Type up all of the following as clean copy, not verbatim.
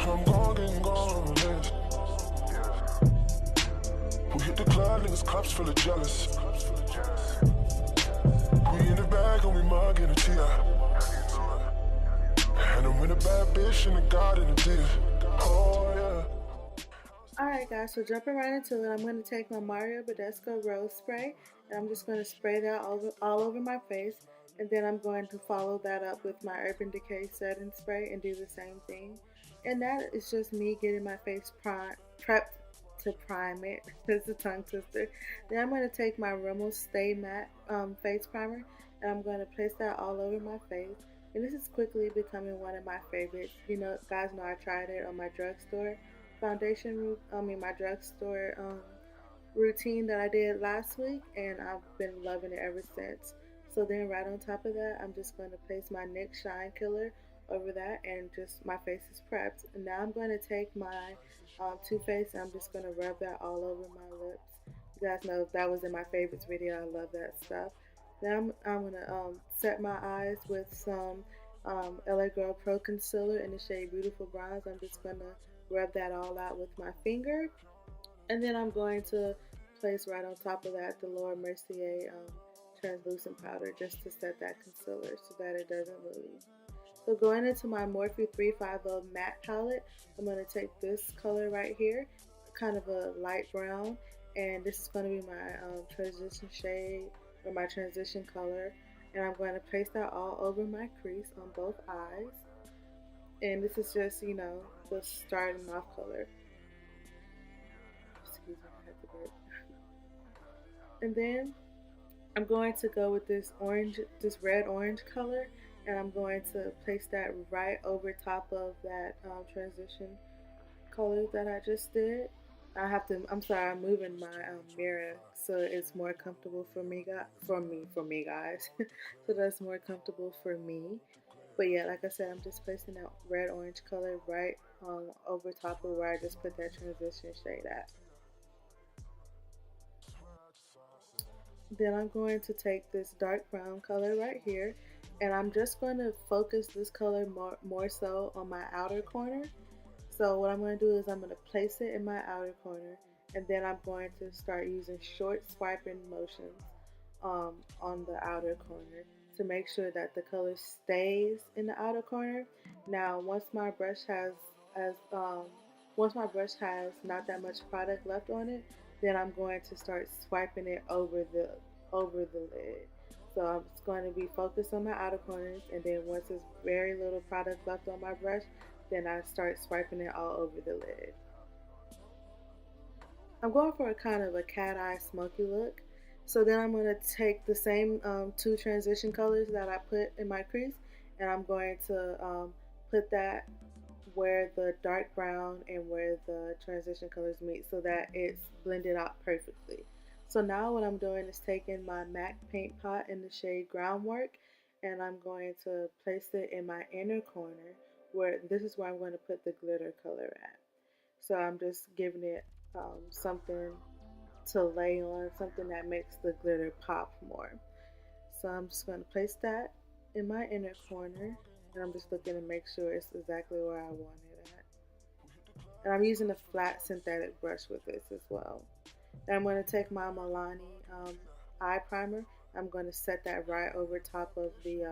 I'm gone, getting gone, yes. We hit the club, niggas cups full of jealous. We in the bag and we mugging a T.I. And I'm with a bad bitch and a god in the deal. Oh yeah. Alright guys, so jumping right into it, I'm going to take my Mario Badescu Rose Spray and I'm just going to spray that all over my face, and then I'm going to follow that up with my Urban Decay Setting Spray and do the same thing. And that is just me getting my face prepped to prime it. It's a tongue twister. Then I'm going to take my Rimmel Stay Matte face primer and I'm going to place that all over my face. And this is quickly becoming one of my favorites. You know, guys know I tried it on my drugstore my drugstore routine that I did last week, and I've been loving it ever since. So then right on top of that, I'm just going to place my NYX Shine Killer over that, and just my face is prepped. And now I'm going to take my Too Faced and I'm just going to rub that all over my lips. You guys know that was in my favorites video. I love that stuff. Now I'm going to set my eyes with some LA Girl Pro Concealer in the shade Beautiful Bronze. I'm just going to rub that all out with my finger, and then I'm going to place right on top of that the Laura Mercier translucent powder just to set that concealer so that it doesn't move. So going into my Morphe 350 matte palette, I'm going to take this color right here, kind of a light brown, and this is going to be my transition shade or my transition color, and I'm going to place that all over my crease on both eyes. And this is just, you know, the starting off color. Excuse me, I had to burp. And then I'm going to go with this red orange color, and I'm going to place that right over top of that transition color that I just did. I'm sorry, I'm moving my mirror so it's more comfortable for me, guys. So that's more comfortable for me. But yeah, like I said, I'm just placing that red orange color right over top of where I just put that transition shade at. Then I'm going to take this dark brown color right here, and I'm just going to focus this color more so on my outer corner. So what I'm going to do is I'm going to place it in my outer corner, and then I'm going to start using short swiping motions on the outer corner to make sure that the color stays in the outer corner. Now, once my brush has not that much product left on it, then I'm going to start swiping it over the lid. So I'm just going to be focused on my outer corners, and then once there's very little product left on my brush, then I start swiping it all over the lid. I'm going for a kind of a cat eye smoky look. So then I'm going to take the same two transition colors that I put in my crease, and I'm going to put that where the dark brown and where the transition colors meet so that it's blended out perfectly. So now what I'm doing is taking my MAC paint pot in the shade Groundwork, and I'm going to place it in my inner corner where this is where I'm going to put the glitter color at. So I'm just giving it something to lay on, something that makes the glitter pop more. So I'm just going to place that in my inner corner, and I'm just looking to make sure it's exactly where I want it at. And I'm using a flat synthetic brush with this as well. Then I'm going to take my Milani eye primer. I'm going to set that right over top of the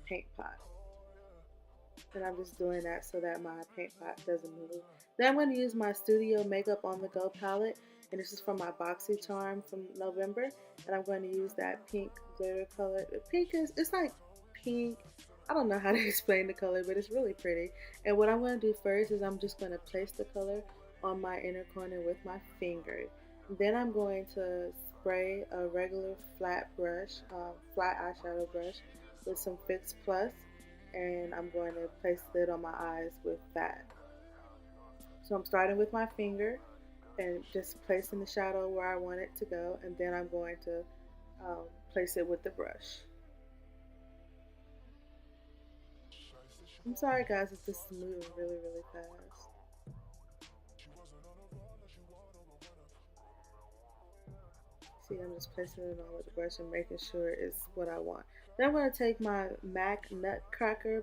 paint pot. And I'm just doing that so that my paint pot doesn't move. Then I'm going to use my Studio Makeup On The Go palette, and this is from my BoxyCharm from November, and I'm going to use that pink glitter color. The pink it's like pink. I don't know how to explain the color, but it's really pretty. And what I'm going to do first is I'm just going to place the color on my inner corner with my finger. Then I'm going to spray a regular flat eyeshadow brush with some Fix Plus, and I'm going to place it on my eyes with that. So I'm starting with my finger and just placing the shadow where I want it to go, and then I'm going to place it with the brush. I'm sorry guys, it's just moving really fast. See, I'm just placing it on with the brush and making sure it's what I want. Then I'm going to take my MAC Nutcracker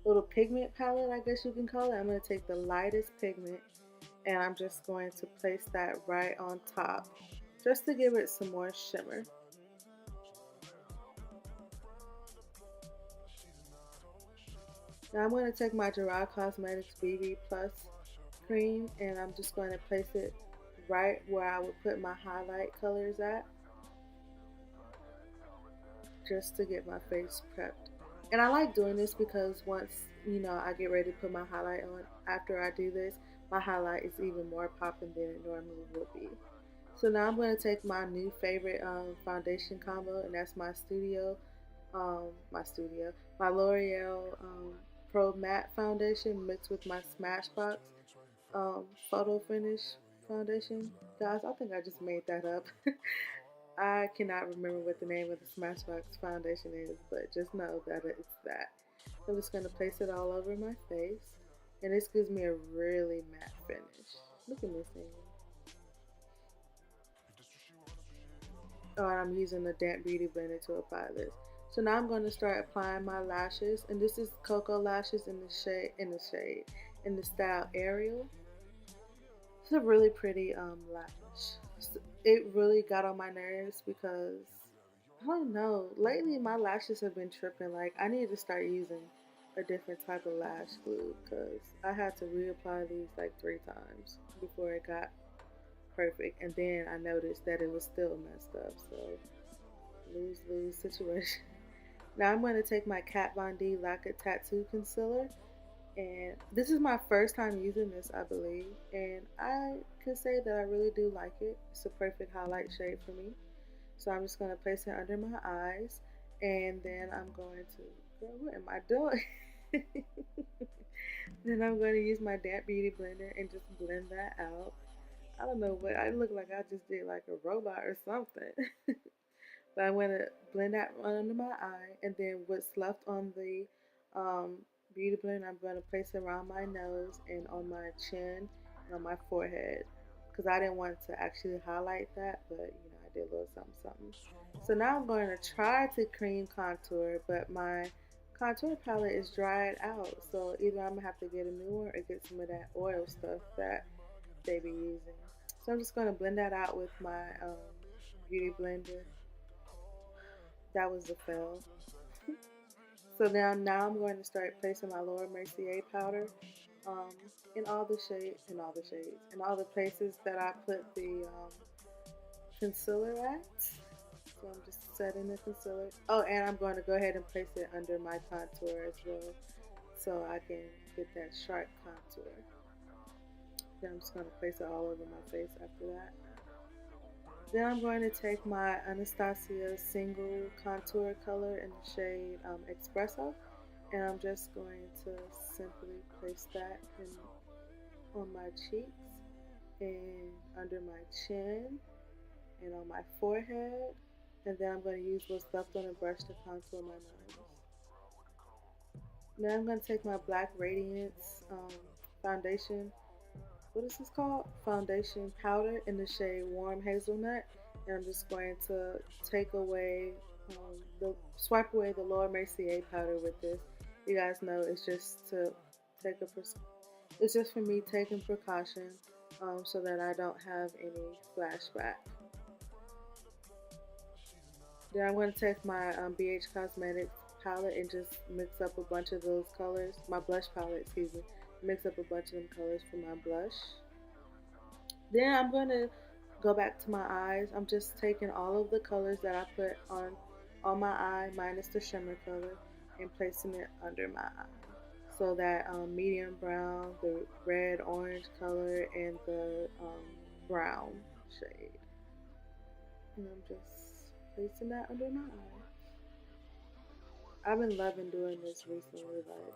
little pigment palette, I guess you can call it. I'm going to take the lightest pigment and I'm just going to place that right on top just to give it some more shimmer. Now I'm going to take my Gerard Cosmetics BB Plus cream and I'm just going to place it right where I would put my highlight colors at, just to get my face prepped. And I like doing this because once, I get ready to put my highlight on, after I do this, my highlight is even more popping than it normally would be. So now I'm going to take my new favorite foundation combo, and that's my L'Oreal Pro Matte Foundation mixed with my Smashbox Photo Finish Foundation. Guys, I think I just made that up. I cannot remember what the name of the Smashbox foundation is, but just know that it's that. I'm just going to place it all over my face, and this gives me a really matte finish. Look at me singing. Oh, and I'm using the Damp Beauty Blender to apply this. So now I'm going to start applying my lashes, and this is Cocoa Lashes in the style Ariel. It's a really pretty lash. It really got on my nerves because I don't know. Lately, my lashes have been tripping. Like, I need to start using a different type of lash glue because I had to reapply these like 3 times before it got perfect. And then I noticed that it was still messed up. So, lose-lose situation. Now I'm going to take my Kat Von D Lacquer Tattoo Concealer. And this is my first time using this, I believe. And I can say that I really do like it. It's a perfect highlight shade for me. So I'm just going to place it under my eyes. And then I'm going to, girl, what am I doing? Then I'm going to use my Damp Beauty Blender and just blend that out. I don't know what, I look like I just did like a robot or something. But I'm going to blend that under my eye. And then what's left on the Beauty Blender, I'm going to place it around my nose and on my chin and on my forehead. Because I didn't want to actually highlight that, but I did a little something, something. So now I'm going to try to cream contour, but my contour palette is dried out. So either I'm going to have to get a new one or get some of that oil stuff that they be using. So I'm just going to blend that out with my Beauty Blender. That was a fail. So now I'm going to start placing my Laura Mercier powder in all the places that I put the concealer at. So I'm just setting the concealer. Oh, and I'm going to go ahead and place it under my contour as well, so I can get that sharp contour. Then I'm just going to place it all over my face after that. Then I'm going to take my Anastasia single contour color in the shade Espresso, and I'm just going to simply place that on my cheeks and under my chin and on my forehead, and then I'm going to use what's left on the brush to contour my nose. Then I'm going to take my Black Radiance foundation. What is this called? Foundation powder in the shade Warm Hazelnut, and I'm just going to swipe away the Laura Mercier powder with this. You guys know it's just to it's just for me taking precaution so that I don't have any flashback. Then I'm going to take my BH Cosmetics palette and just mix up a bunch of those colors. My blush palette, excuse me. Mix up a bunch of them colors for my blush. Then I'm going to go back to my eyes. I'm just taking all of the colors that I put on my eye minus the shimmer color and placing it under my eye. So that medium brown, the red orange color, and the brown shade. And I'm just placing that under my eye. I've been loving doing this recently. Like,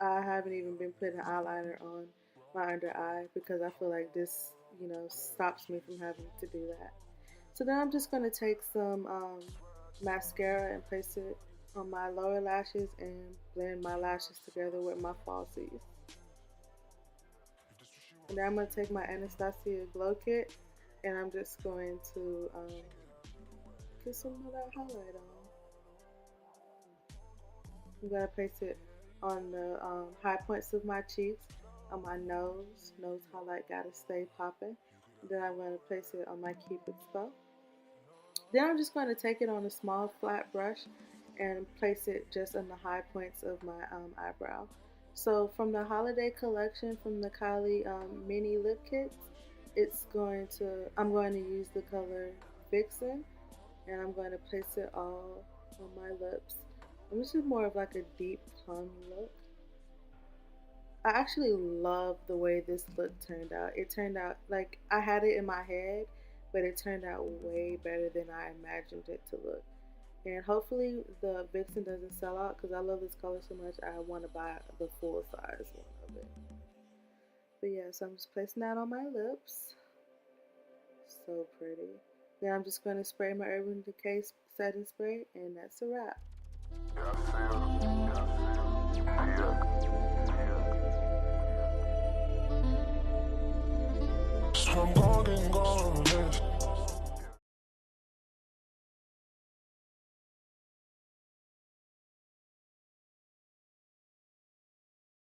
I haven't even been putting eyeliner on my under eye because I feel like this, stops me from having to do that. So then I'm just going to take some mascara and place it on my lower lashes and blend my lashes together with my falsies. And then I'm going to take my Anastasia Glow Kit And I'm just going to get some of that highlight on. I'm going to place it on the high points of my cheeks, on my nose. Nose highlight got to stay popping. Then I'm going to place it on my Cupid's bow. Then I'm just going to take it on a small flat brush and place it just on the high points of my eyebrow. So from the holiday collection from the Kylie mini lip kits, I'm going to use the color Vixen, and I'm going to place it all on my lips. And this is more of like a deep plum look. I actually love the way this look turned out. It turned out like I had it in my head, but it turned out way better than I imagined it to look. And hopefully the Vixen doesn't sell out because I love this color so much. I want to buy the full size one of it. But yeah, so I'm just placing that on my lips. So pretty. Then I'm just going to spray my Urban Decay setting spray, and that's a wrap. So I'm